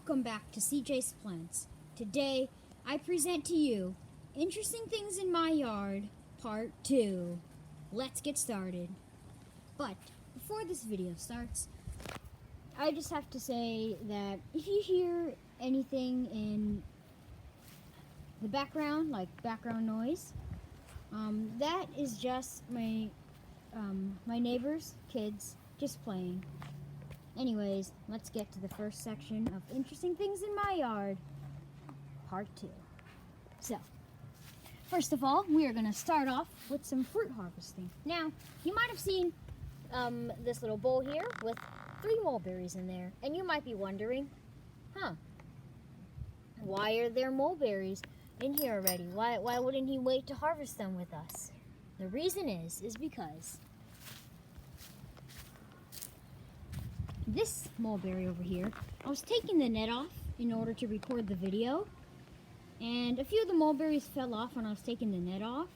Welcome back to CJ's Plants. Today, I present to you Interesting Things in My Yard, Part 2. Let's get started. But before this video starts, I just have to say that if you hear anything in the background, like background noise, that is just my neighbor's kids just playing. Anyways, let's get to the first section of Interesting Things in My Yard, Part 2. So, first of all, we are going to start off with some fruit harvesting. Now, you might have seen this little bowl here with 3 mulberries in there, and you might be wondering, why are there mulberries in here already? Why wouldn't he wait to harvest them with us? The reason is because this mulberry over here, I was taking the net off in order to record the video, and a few of the mulberries fell off when I was taking the net off.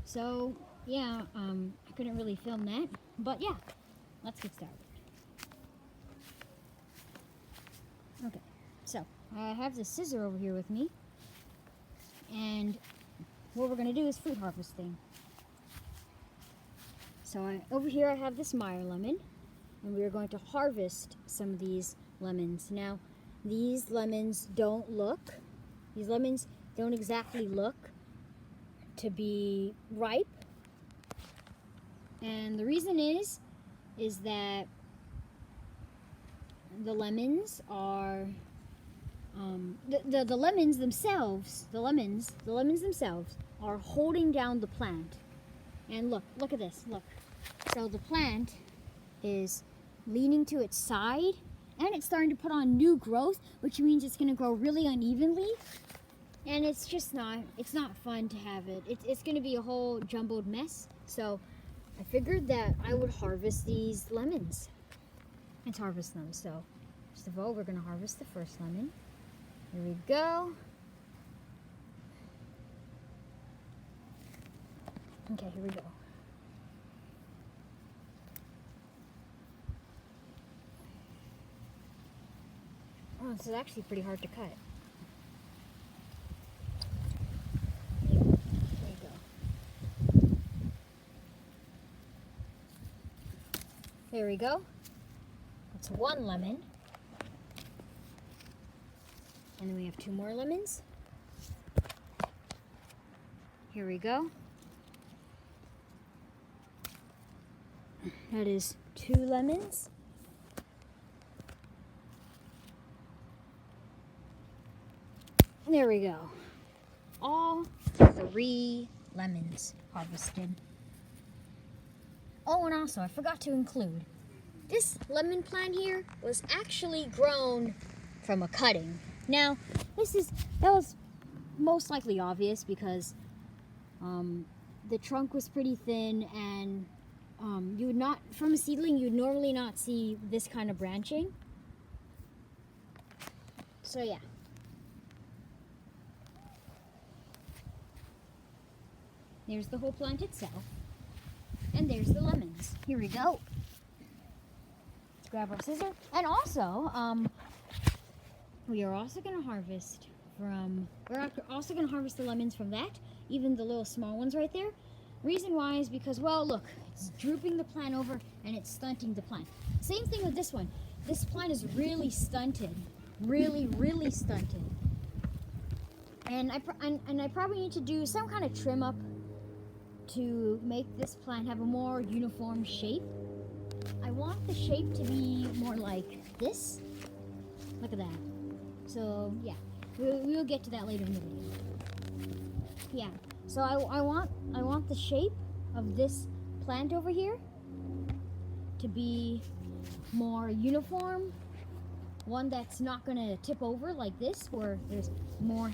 So yeah, I couldn't really film that, but yeah, let's get started. Okay, so I have the scissor over here with me, and what we're going to do is fruit harvesting. So over here I have this Meyer lemon, and we are going to harvest some of these lemons. Now, these lemons don't exactly look to be ripe. And the reason is that the lemons are, the lemons themselves are holding down the plant. And look at this, look. So the plant is leaning to its side, and it's starting to put on new growth, which means it's going to grow really unevenly, and it's not fun to have it. It's going to be a whole jumbled mess. So I figured that I would harvest these lemons. Let's harvest them. So first of all, we're going to harvest the first lemon. Here we go. Okay, here we go. Oh, this is actually pretty hard to cut. There you go. There we go. That's 1 lemon. And then we have 2 more lemons. Here we go. That is 2 lemons. There we go. All 3 lemons harvested. Oh, and also, I forgot to include, this lemon plant here was actually grown from a cutting. Now, that was most likely obvious because the trunk was pretty thin, and from a seedling, you'd normally not see this kind of branching. So yeah. There's the whole plant itself, and there's the lemons. Here we go. Let's grab our scissor. And also, we are also going to harvest the lemons from that, even the little small ones right there. Reason why is because, well, look, it's drooping the plant over and it's stunting the plant. Same thing with this one. This plant is really stunted, really stunted. And I probably need to do some kind of trim up to make this plant have a more uniform shape. I want the shape to be more like this. Look at that. So yeah, we'll get to that later in the video. Yeah, so I want the shape of this plant over here to be more uniform, one that's not gonna tip over like this, where there's more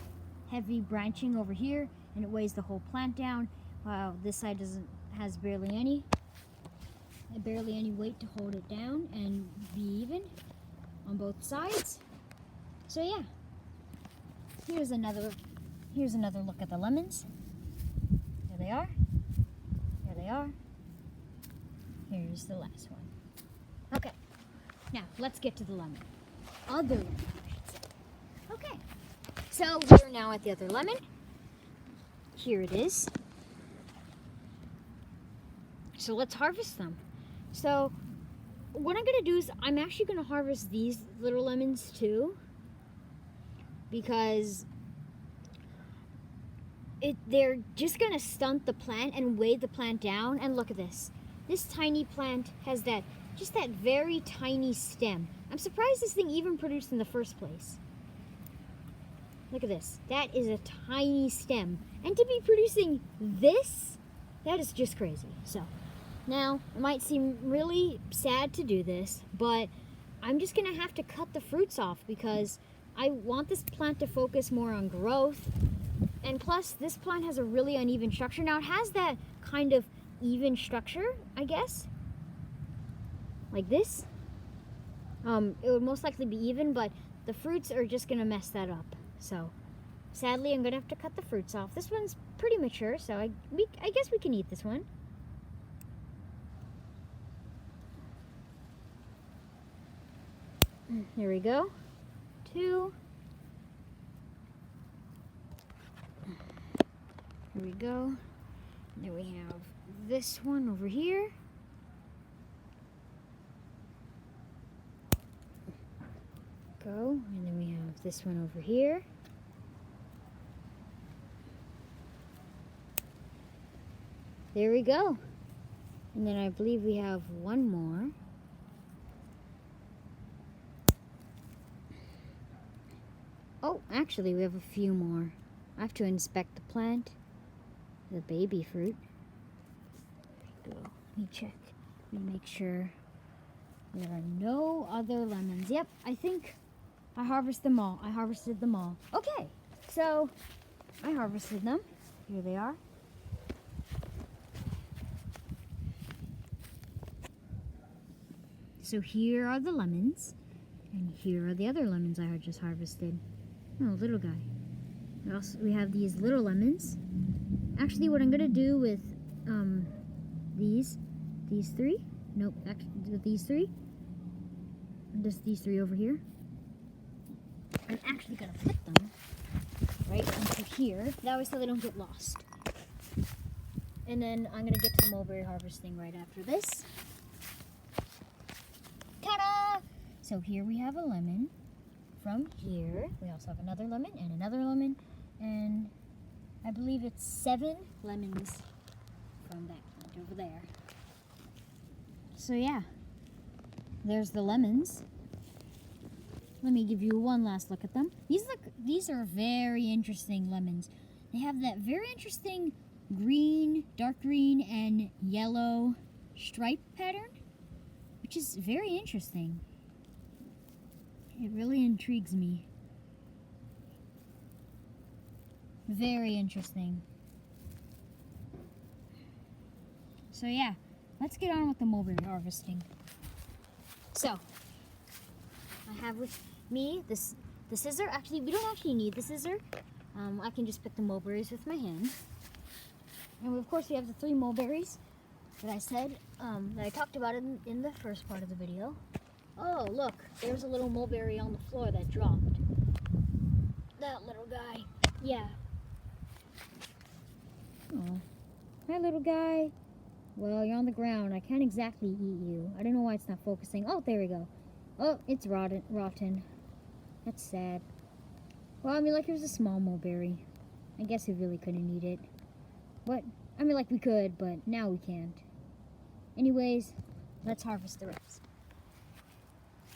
heavy branching over here and it weighs the whole plant down. Wow, this side has barely any weight to hold it down and be even on both sides. So yeah, here's another look at the lemons. There they are. There they are. Here's the last one. Okay, now let's get to the lemon. Other lemon, I should say. Okay, so we're now at the other lemon. Here it is. So let's harvest them. So what I'm going to do is I'm actually going to harvest these little lemons too, because they're just going to stunt the plant and weigh the plant down. And look at this. This tiny plant has just that very tiny stem. I'm surprised this thing even produced in the first place. Look at this. That is a tiny stem. And to be producing this, that is just crazy. So now, it might seem really sad to do this, but I'm just going to have to cut the fruits off because I want this plant to focus more on growth. And plus, this plant has a really uneven structure. Now, it has that kind of even structure, I guess. Like this. It would most likely be even, but the fruits are just going to mess that up. So, sadly, I'm going to have to cut the fruits off. This one's pretty mature, so I guess we can eat this one. There we go. 2. Here we go. And then we have this one over here. Go. And then we have this one over here. There we go. And then I believe we have one more. Oh, actually, we have a few more. I have to inspect the plant, the baby fruit. There we go. Let me check. Let me make sure there are no other lemons. Yep, I think I harvested them all. Okay, so I harvested them. Here they are. So here are the lemons, and here are the other lemons I had just harvested. Oh, little guy. We have these little lemons. Actually, what I'm gonna do with these 3. Nope, actually, with these 3. Just these 3 over here. I'm actually gonna put them right into here. That way, so they don't get lost. And then I'm gonna get to mulberry harvesting right after this. Ta-da! So here we have a lemon. From here, we also have another lemon and another lemon, and I believe it's 7 lemons from that plant over there. So yeah, there's the lemons. Let me give you one last look at them. These are very interesting lemons. They have that very interesting green, dark green, and yellow stripe pattern, which is very interesting. It really intrigues me. Very interesting. So yeah, let's get on with the mulberry harvesting. So, I have with me the scissor. Actually, we don't actually need the scissor. I can just pick the mulberries with my hand. And of course we have the 3 mulberries that I said, that I talked about in the first part of the video. Oh, look, there's a little mulberry on the floor that dropped. That little guy. Yeah. Oh. Hi, little guy. Well, you're on the ground. I can't exactly eat you. I don't know why it's not focusing. Oh, there we go. Oh, it's rotten. That's sad. Well, I mean, like, it was a small mulberry. I guess we really couldn't eat it. But, I mean, like, we could, but now we can't. Anyways, let's harvest the rest.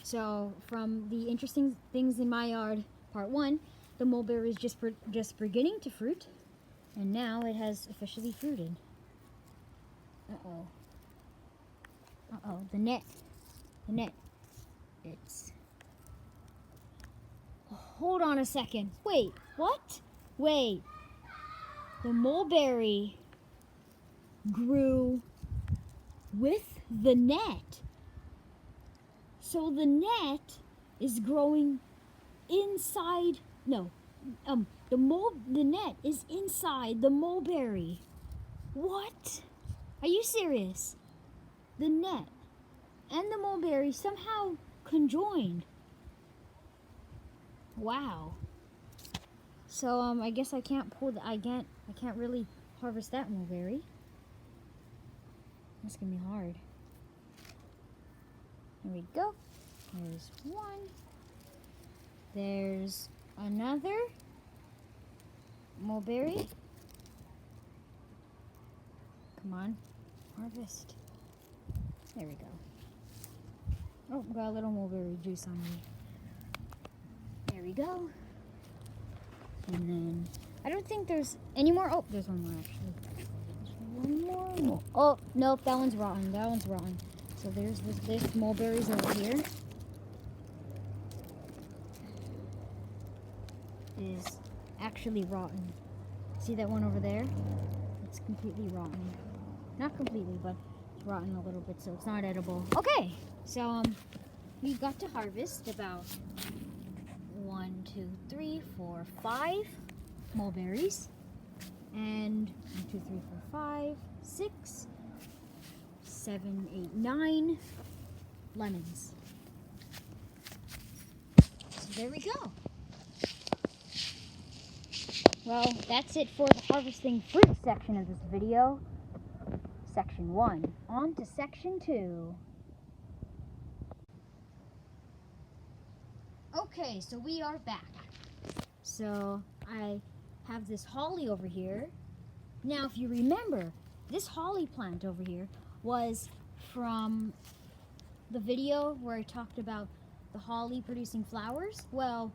So, from the interesting things in my yard, part 1, the mulberry is just beginning to fruit, and now it has officially fruited. Uh-oh. Uh-oh, the net. It's... Hold on a second. Wait, what? Wait. The mulberry grew with the net. So the net is growing inside, no, the net is inside the mulberry. What? Are you serious? The net and the mulberry somehow conjoined. Wow. So I guess I can't I can't really harvest that mulberry. That's gonna be hard. There we go. There's one. There's another mulberry. Come on, harvest. There we go. Oh, got a little mulberry juice on me. There we go. And then, I don't think there's any more. Oh, there's one more actually. There's one more. Oh, nope, that one's rotten. That one's rotten. So there's this mulberries over here. Is actually rotten. See that one over there? It's completely rotten. Not completely, but it's rotten a little bit, so it's not edible. Okay, so we got to harvest about 1, 2, 3, 4, 5 mulberries, and 1, 2, 3, 4, 5, 6, 7, 8, 9 lemons. So there we go. Well, that's it for the harvesting fruit section of this video. Section 1. On to section 2. Okay, so we are back. So I have this holly over here. Now, if you remember, this holly plant over here was from the video where I talked about the holly producing flowers. Well,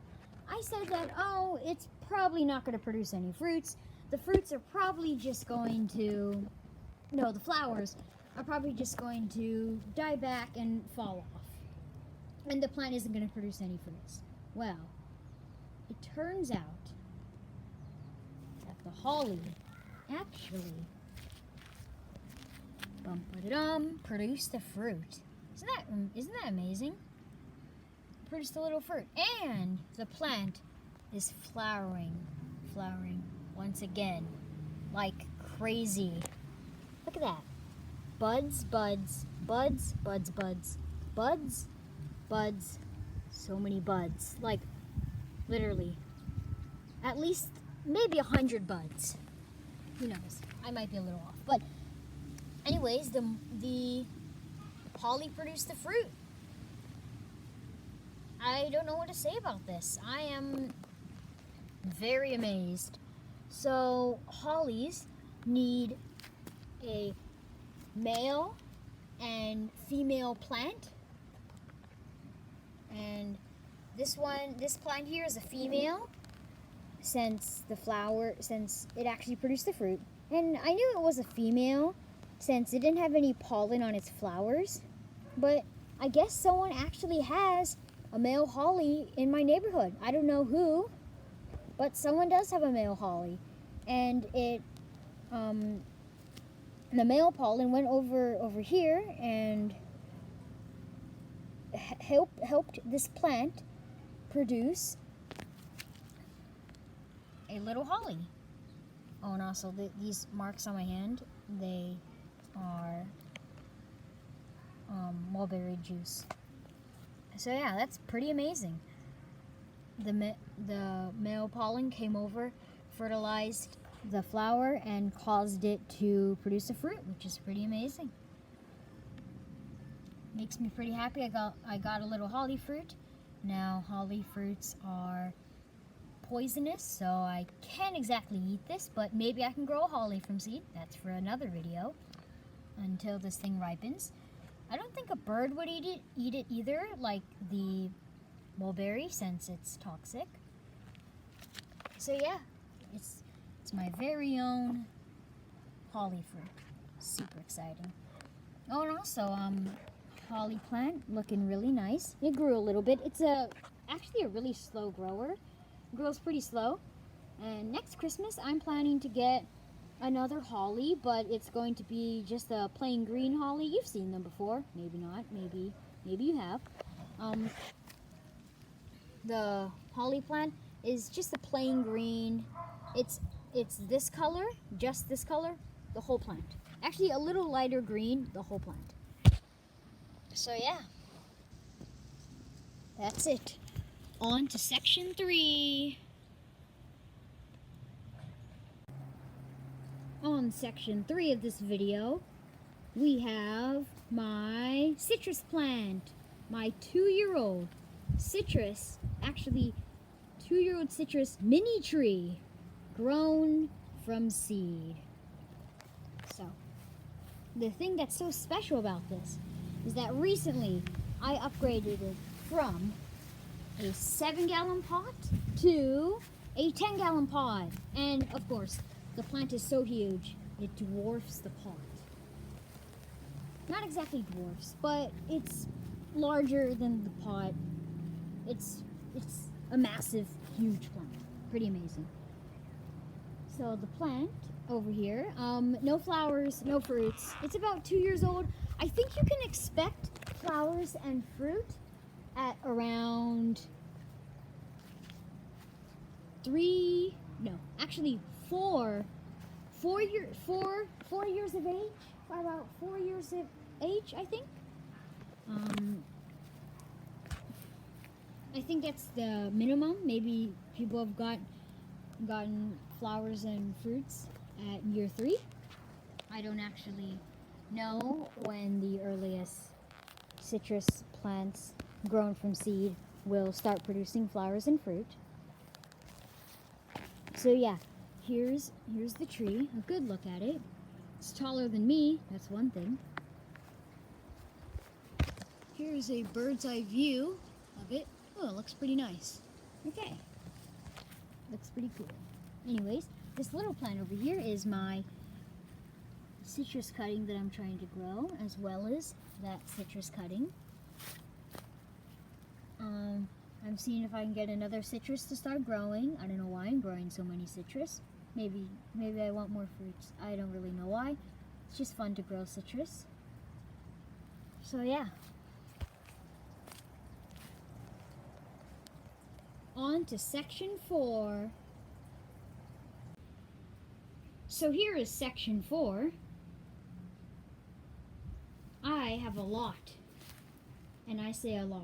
I said that, oh, it's probably not going to produce any fruits. The fruits are probably just going to, no, the flowers are probably just going to die back and fall off. And the plant isn't going to produce any fruits. Well, it turns out that the holly actually produced the fruit. Isn't that amazing? Produced a little fruit, and the plant is flowering once again like crazy. Look at that. Buds, buds, buds, buds, buds, buds, buds, so many buds. Like, literally, at least maybe 100 buds. Who knows? I might be a little off. But anyways, the holly produced the fruit. I don't know what to say about this. I am very amazed. So, hollies need a male and female plant. And this plant here is a female since it actually produced the fruit. And I knew it was a female since it didn't have any pollen on its flowers. But I guess someone actually has a male holly in my neighborhood. I don't know who, but someone does have a male holly. And the male pollen went over here and helped this plant produce a little holly. Oh, and also these marks on my hand, they are mulberry juice. So yeah, that's pretty amazing. The male pollen came over, fertilized the flower, and caused it to produce a fruit, which is pretty amazing. Makes me pretty happy. I got a little holly fruit. Now holly fruits are poisonous, so I can't exactly eat this, but maybe I can grow a holly from seed. That's for another video until this thing ripens. I don't think a bird would eat it either, like the mulberry, since it's toxic. So yeah, it's my very own holly fruit. Super exciting. Oh, and also holly plant looking really nice. It grew a little bit. It's actually a really slow grower. It grows pretty slow. And next Christmas I'm planning to get another holly, but it's going to be just a plain green holly. You've seen them before. Maybe not. Maybe you have. The holly plant is just a plain green. It's this color, just this color, the whole plant. Actually, a little lighter green, the whole plant. So yeah, that's it. On to section 3. On section 3 of this video, we have my citrus plant, my 2-year-old citrus, actually 2-year-old citrus mini tree, grown from seed. So, the thing that's so special about this is that recently I upgraded it from a 7-gallon pot to a 10-gallon pot. And of course, the plant is so huge, it dwarfs the pot. Not exactly dwarfs, but it's larger than the pot. It's a massive, huge plant. Pretty amazing. So the plant over here, no flowers, no fruits. It's about 2 years old. I think you can expect flowers and fruit at around 4 years of age. About 4 years of age, I think. I think that's the minimum. Maybe people have gotten flowers and fruits at year 3. I don't actually know when the earliest citrus plants grown from seed will start producing flowers and fruit. So yeah, here's the tree. A good look at it. It's taller than me, that's one thing. Here's a bird's eye view of it. Oh, it looks pretty nice. Okay. Looks pretty cool. Anyways, this little plant over here is my citrus cutting that I'm trying to grow, as well as that citrus cutting. I'm seeing if I can get another citrus to start growing. I don't know why I'm growing so many citrus. Maybe I want more fruits. I don't really know why. It's just fun to grow citrus. So yeah. On to section 4. So here is section 4. I have a lot, and I say a lot,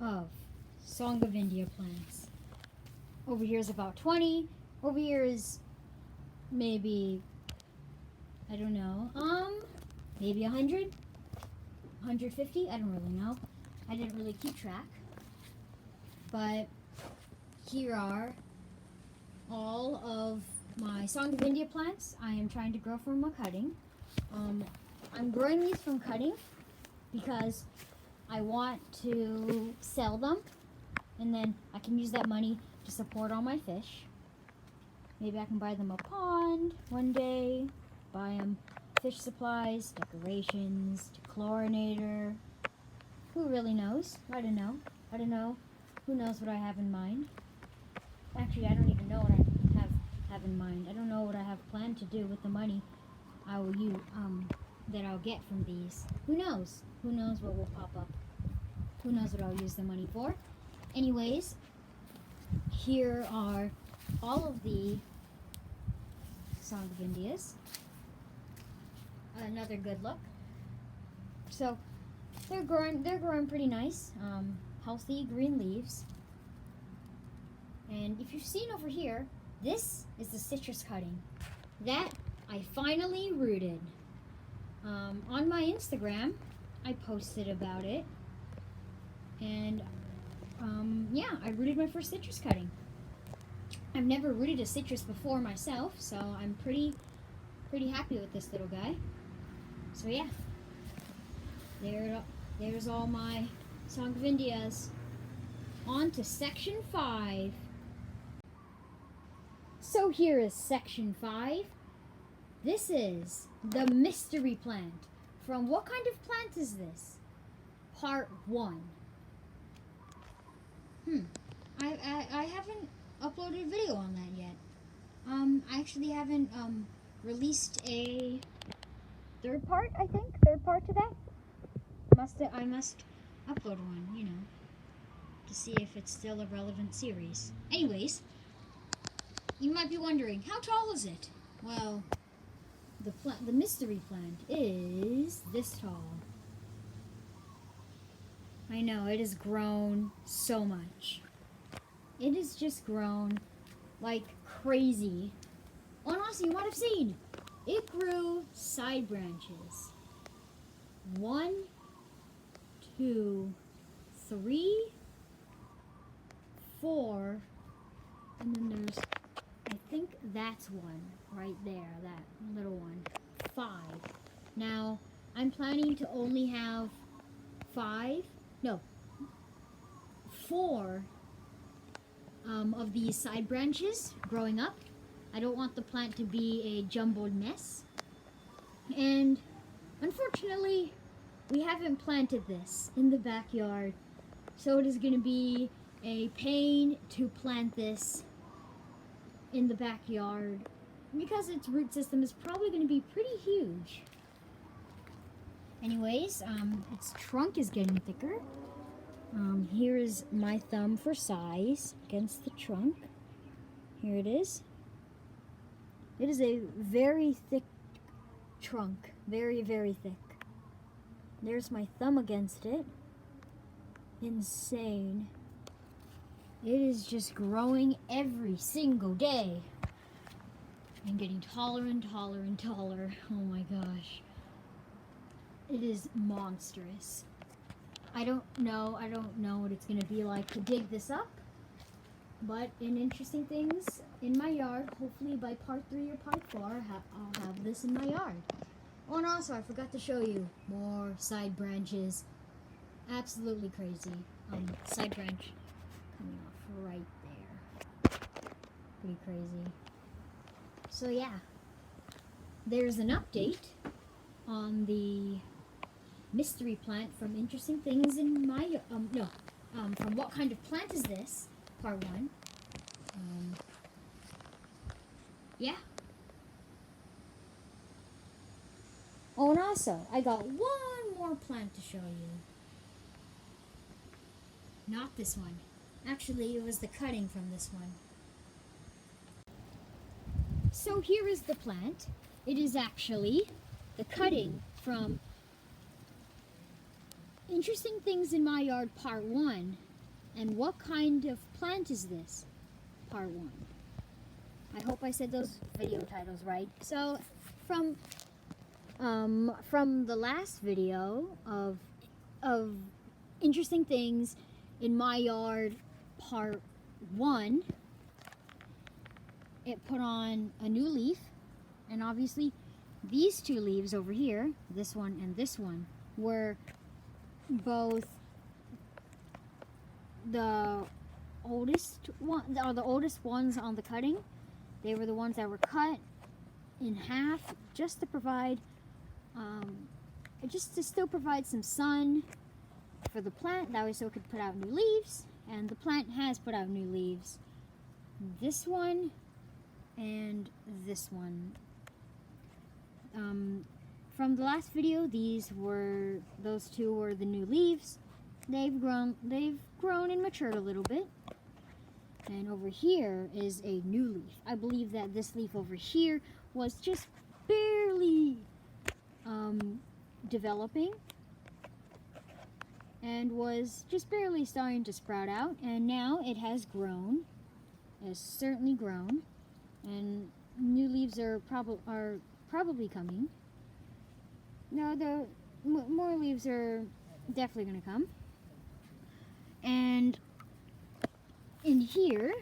of Song of India plants. Over here is about 20. Over here is maybe, I don't know, maybe 100, 150, I don't really know. I didn't really keep track. But here are all of my Song of India plants I am trying to grow from a cutting. I'm growing these from cutting because I want to sell them, and then I can use that money to support all my fish. Maybe I can buy them a pond one day, buy them fish supplies, decorations, chlorinator. Who really knows? I don't know. Who knows what I have in mind? Actually, I don't even know what I have in mind. I don't know what I have planned to do with the money I will use, that I'll get from these. Who knows? Who knows what will pop up? Who knows what I'll use the money for? Anyways, here are all of the Song of Indias. Another good look. So they're growing pretty nice. Healthy green leaves. And if you've seen over here, this is the citrus cutting that I finally rooted. On my Instagram, I posted about it. And yeah, I rooted my first citrus cutting. I've never rooted a citrus before myself, so I'm pretty happy with this little guy. So yeah, there's all my Song of Indias. On to section 5. So here is section 5. This is the mystery plant. From what kind of plant is this? Part 1. I haven't uploaded a video on that yet. I actually haven't released a third part to that. I must upload one, to see if it's still a relevant series. Anyways, you might be wondering, how tall is it? Well, the mystery plant is this tall. I know, it has grown so much. It has just grown like crazy. Oh, and also you might have seen, it grew side branches. 1, 2, 3, 4, and then there's, I think that's one right there, that little one. 5. Now, I'm planning to only have 4 of these side branches growing up. I don't want the plant to be a jumbled mess. And unfortunately, we haven't planted this in the backyard. So it is going to be a pain to plant this in the backyard because its root system is probably going to be pretty huge. Anyways, its trunk is getting thicker. Here is my thumb for size against the trunk. Here it is. It is a very thick trunk. Very, very thick. There's my thumb against it. Insane. It is just growing every single day. And getting taller and taller and taller. Oh my gosh. It is monstrous. I don't know what it's going to be like to dig this up. But in interesting things in my yard, hopefully by part 3 or part 4, I'll have this in my yard. Oh, and also I forgot to show you more side branches. Absolutely crazy. Side branch coming off right there. Pretty crazy. So yeah, there's an update on the mystery plant from Interesting Things in my from What Kind of Plant Is This? Part 1. Yeah. Oh, and also, I got one more plant to show you. Not this one. Actually, it was the cutting from this one. So here is the plant. It is actually the cutting from Interesting Things in My Yard Part 1. And What Kind of Plant Is This? Part 1. I hope I said those video titles right. So, from the last video of Interesting Things in My Yard Part 1, it put on a new leaf, and obviously these 2 leaves over here, this one and this one, were both the oldest ones on the cutting. They were the ones that were cut in half just to provide just to still provide some sun for the plant, that way so it could put out new leaves. And the plant has put out new leaves. This one and this one. From the last video, those 2 were the new leaves. They've grown and matured a little bit. And over here is a new leaf. I believe that this leaf over here was just barely developing and was just barely starting to sprout out, and now it has grown. It has certainly grown, and new leaves are probably coming. No, the more leaves are definitely going to come. And in here,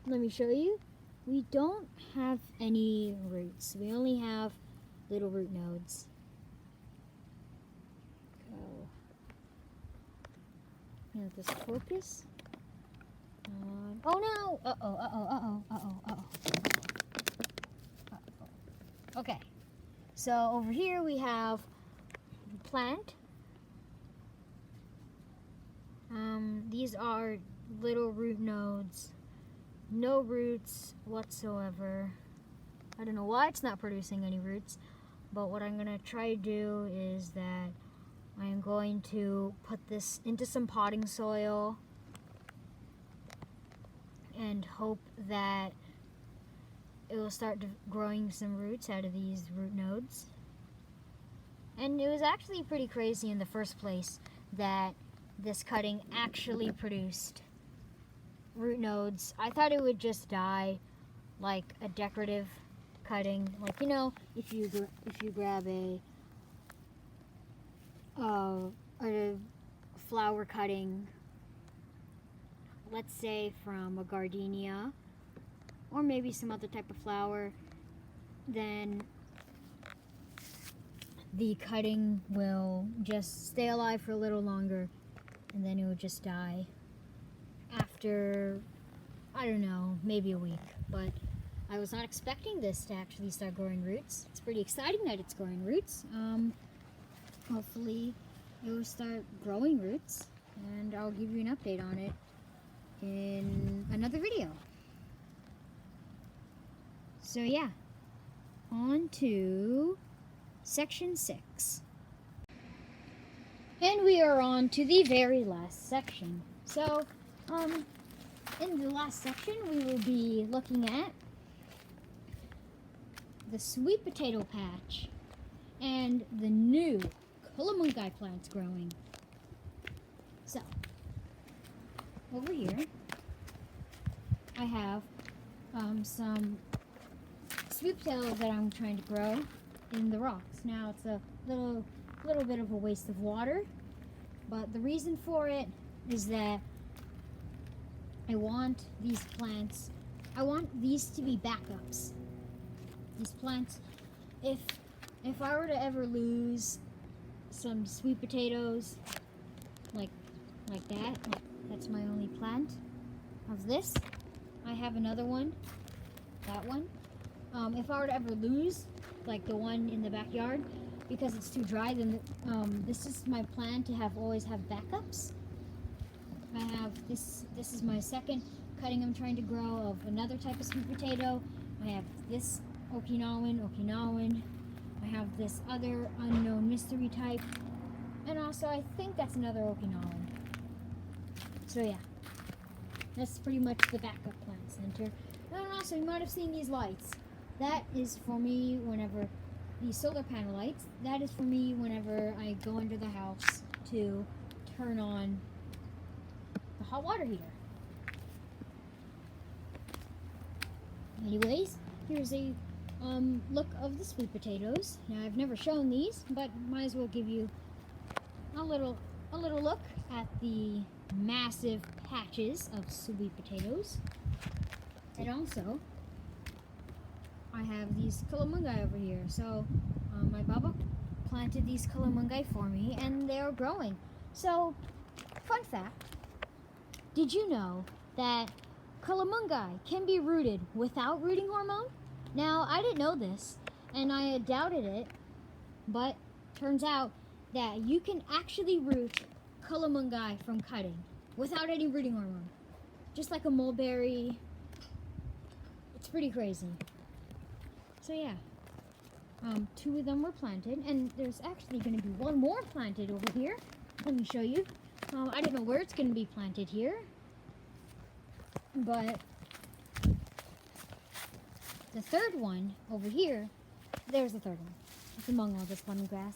let me show you, we don't have any roots. We only have little root nodes. Let this focus. Oh no! Uh-oh. Okay. So over here we have the plant. These are little root nodes. No roots whatsoever. I don't know why it's not producing any roots, but what I'm going to try to do is that I am going to put this into some potting soil and hope that it will start growing some roots out of these root nodes. And it was actually pretty crazy in the first place that this cutting actually produced root nodes. I thought it would just die like a decorative cutting, like, you know, if you grab a flower cutting, let's say from a gardenia or maybe some other type of flower, then the cutting will just stay alive for a little longer and then it will just die after, I don't know, maybe a week. But I was not expecting this to actually start growing roots. It's pretty exciting that it's growing roots. Hopefully it will start growing roots, and I'll give you an update on it in another video. So yeah, on to section 6. And we are on to the very last section. So, in the last section, we will be looking at the sweet potato patch and the new calamungi plants growing. So, over here, I have some sweet potatoes that I'm trying to grow in the rocks. Now, it's a little bit of a waste of water, but the reason for it is that I want these plants, I want these to be backups. These plants, if I were to ever lose some sweet potatoes like that, that's my only plant of this. I have another one, that one. If I were to ever lose, like the one in the backyard, because it's too dry, then this is my plan to always have backups. I have this is my second cutting I'm trying to grow of another type of sweet potato. I have this Okinawan. I have this other unknown mystery type. And also I think that's another Okinawan. So yeah, that's pretty much the backup plant center. And also you might have seen these lights. That is for me whenever, these solar panel lights, that is for me whenever I go under the house to turn on the hot water heater. Anyways, here's a look of the sweet potatoes. Now I've never shown these, but might as well give you a little look at the massive patches of sweet potatoes. And also, I have these calamungi over here. So my baba planted these calamungi for me, and they are growing. So, fun fact, did you know that calamungi can be rooted without rooting hormone? Now, I didn't know this, and I had doubted it, but turns out that you can actually root calamungi from cutting without any rooting hormone. Just like a mulberry. It's pretty crazy. So yeah, 2 of them were planted, and there's actually going to be 1 more planted over here. Let me show you. I don't know where it's going to be planted here, but the 3rd one over here, there's the 3rd one. It's among all this lemongrass.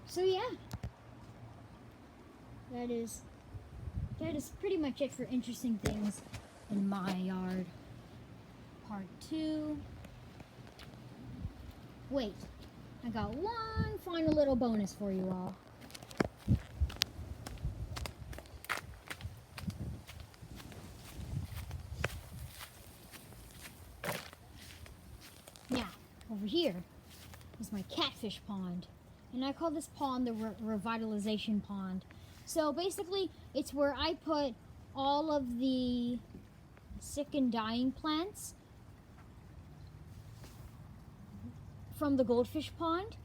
So yeah, that is pretty much it for interesting things in my yard. Part 2. Wait, I got one final little bonus for you all. Now, over here is my catfish pond. And I call this pond the revitalization pond. So basically, it's where I put all of the sick and dying plants from the goldfish pond.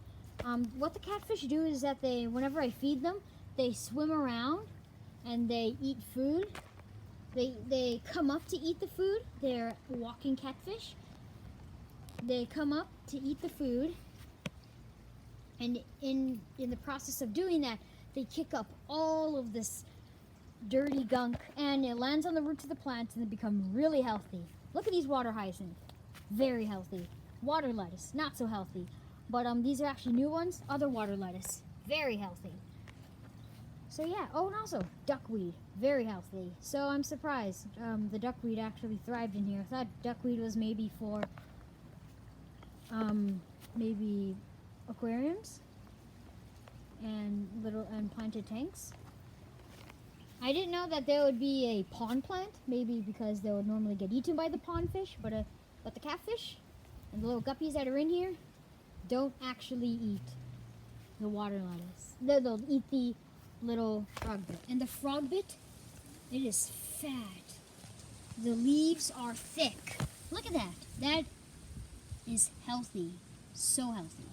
What the catfish do is that whenever I feed them, they swim around and they eat food. They come up to eat the food. They're walking catfish. They come up to eat the food, and in the process of doing that, they kick up all of this dirty gunk, and it lands on the roots of the plants, and they become really healthy. Look at these water hyacinth, very healthy. Water lettuce, not so healthy, but these are actually new ones. Other water lettuce, very healthy. So yeah, oh, and also duckweed, very healthy. So I'm surprised the duckweed actually thrived in here. I thought duckweed was maybe for maybe aquariums and planted tanks. I didn't know that there would be a pond plant, maybe because they would normally get eaten by the pond fish, but the catfish and the little guppies that are in here don't actually eat the water lettuce. They'll eat the little frog bit. And the frog bit, it is fat. The leaves are thick. Look at that. That is healthy. So healthy.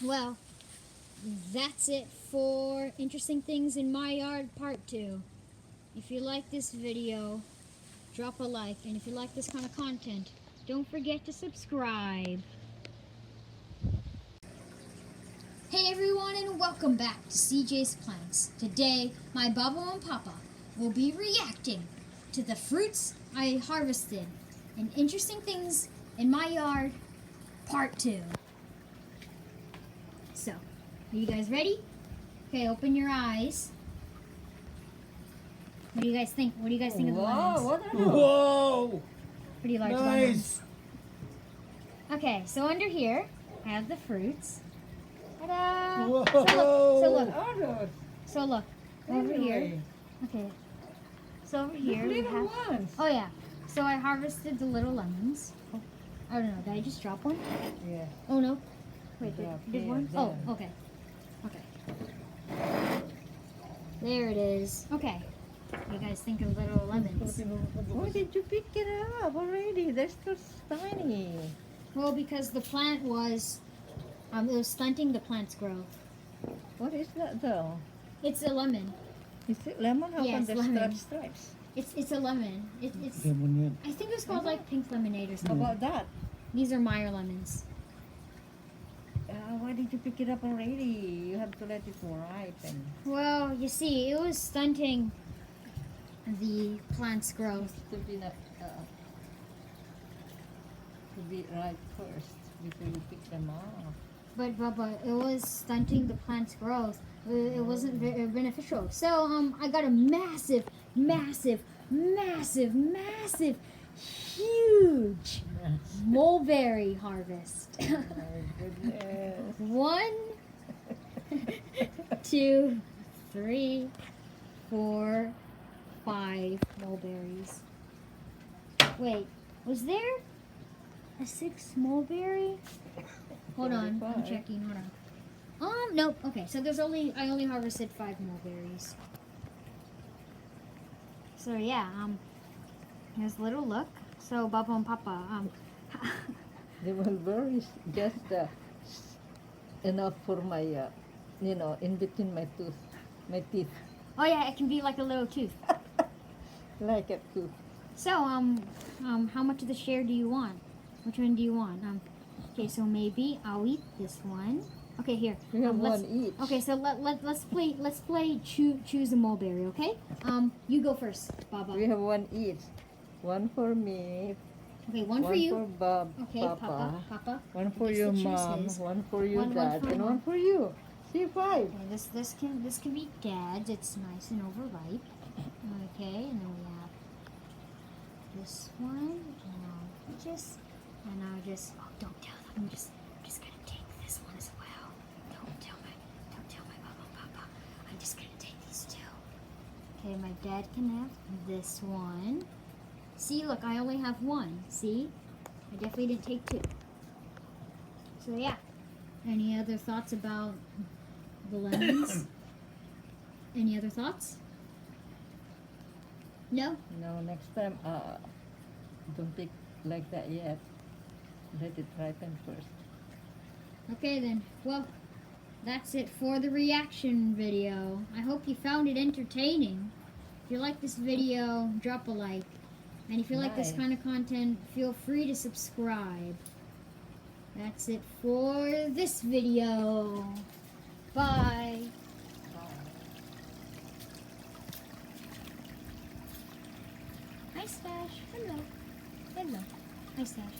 Well, that's it for Interesting Things in My Yard Part 2. If you like this video, drop a like. And if you like this kind of content, don't forget to subscribe. Hey everyone, and welcome back to CJ's Plants. Today, my Bubba and Papa will be reacting to the fruits I harvested and Interesting Things in My Yard Part 2. So, are you guys ready? Okay, open your eyes. What do you guys think? What do you guys think of the lemons? Whoa! Pretty large lemons. Okay, so under here, I have the fruits. Ta-da! Whoa! So look, over here. Okay, so over here we have. Ones. Oh yeah, so I harvested the little lemons. Oh, I don't know. Did I just drop one? Yeah. Oh no. Wait, Drop did here, one? there. Oh, okay. Okay. There it is. Okay. What do you guys think of little lemons? Why did you pick it up already? They're still tiny. Well, because the plant was, it was stunting the plant's growth. What is that though? It's a lemon. Is it lemon? How Yes, come there's lemon. stripes? It's a lemon. It's I think it was called like pink lemonade or How something. about that? These are Meyer lemons. Why did you pick it up already? You have to let it ripen. Well, you see, it was stunting the plant's growth. To be ripe first before you pick them off. But Bubba, it was stunting the plant's growth. It wasn't very beneficial. So I got a massive, huge mulberry harvest. Oh my goodness. 1, 2, 3, 4, 5 mulberries. Wait, was there a 6th mulberry? Hold on, I'm checking. Hold on. Nope. Okay, so I only harvested 5 mulberries. So yeah, here's a little look. So Bubba and Papa, The mulberries just enough for my, in between my teeth, oh yeah, it can be like a little tooth. like a tooth. So how much of the share do you want? Which one do you want? Okay, so maybe I'll eat this one. Okay, here. We have one each. Okay, so let's play choose a mulberry. Okay. You go first, Baba. We have one each. One for me. Okay, one for One you. for Bob, Okay, Papa. Papa. One for Gets your to choose mom. his. One for your One dad. for And mom. one for you. See, 5. Okay, this can be Dad's. It's nice and overripe. Okay, and then we have this one. And I'll just. Oh, don't tell them. I'm just gonna take this one as well. Don't tell my mama, Papa. I'm just gonna take these 2. Okay, my dad can have this one. See, look, I only have 1. See, I definitely didn't take 2. So yeah. Any other thoughts about the lemons? Any other thoughts? No? No, next time, don't pick like that yet. Let it ripen first. Okay then. Well, that's it for the reaction video. I hope you found it entertaining. If you like this video, drop a like. And if you like this kind of content, feel free to subscribe. That's it for this video. Bye. Hi, Stash. Hello. Hello. Hi, Stash.